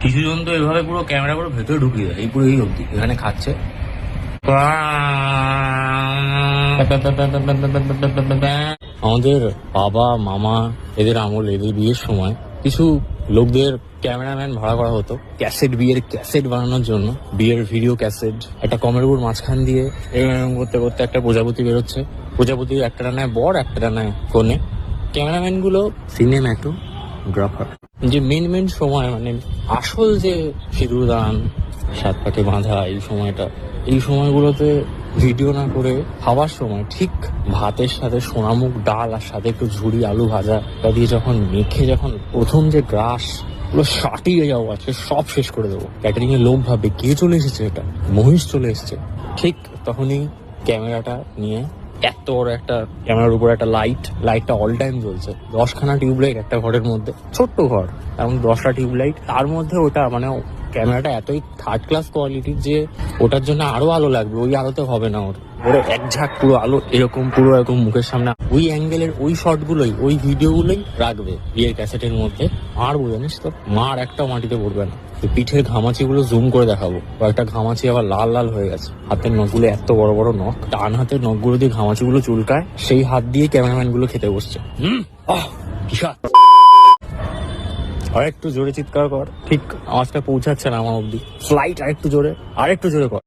কিছুজন তো এভাবে পুরো ক্যামেরা পুরো ভেতরে ঢুকিয়ে দেয়, এই পুরো এই অব্দি এখানে খাচ্ছে। আমাদের বাবা মামা এদের আমল, এদের বিয়ের সময় কিছু লোকদের ক্যামেরাম্যান ভাড়া করা হতো বিয়ের ক্যাসেট বানানোর জন্য। বিয়ের ভিডিও ক্যাসেট একটা কমেরুর মাঝখান দিয়ে এরকম করতে করতে একটা প্রজাপতি বেরোচ্ছে। প্রজাপতির একটা নেয় বর, একটা নেয় কনে। ক্যামেরাম্যান গুলো সিনেম্যাটোগ্রাফার। যে মেন সময় মানে আসল যে সিঁদুর দান, সাত পাকে বাঁধা, এই সময়গুলোতে ভিডিও না করে খাওয়ার সময় ঠিক ভাতের সাথে সোনামুখ ডাল আর সাথে একটু ঝুড়ি আলু ভাজা দিয়ে যখন মেখে যখন প্রথম যে গ্রাস পুরো সাটিয়ে যাওয়া আছে, সব শেষ করে দেবো। ক্যাটারিং এর লোক ভাবে কে চলে এসেছে, এটা মহিষ চলে এসেছে। ঠিক তখনই ক্যামেরাটা নিয়ে এত বড় একটা ক্যামেরার উপর একটা লাইটটা অল টাইম জ্বলছে, 10খানা টিউবলাইট একটা ঘরের মধ্যে, ছোট্ট ঘর, এমন 10টা টিউবলাইট, তার মধ্যে ওটা মানে ক্যামেরাটা এতই থার্ড ক্লাস কোয়ালিটির যে ওটার জন্য আরো আলো লাগবে, ওই আলোতে হবে না ওর এক ঝাঁক পুরো আলো এরকম মুখের সামনে, ওই অ্যাঙ্গেলের ওই শটগুলোই, ওই ভিডিওগুলোই রাখবে বিয়ের ক্যাসেটের মধ্যে। আর জানিস তো, মার একটা মাটিতে পড়বে না। পিঠের ঘামাচি গুলো জুম করে দেখাবো, কয়েকটা ঘামাচি আবার লাল লাল হয়ে গেছে। হাতের নখগুলো এত বড় বড় নখ, ডান হাতের নখগুলো দিয়ে ঘামাচি গুলো চুলকায়, সেই হাত দিয়ে ক্যামেরাম্যান গুলো খেতে বসছে। আর একটু জোরে চিৎকার কর, ঠিক আওয়াজটা পৌঁছাচ্ছে না আমার অব্দি। ফ্লাইট আরেকটু জোরে কর।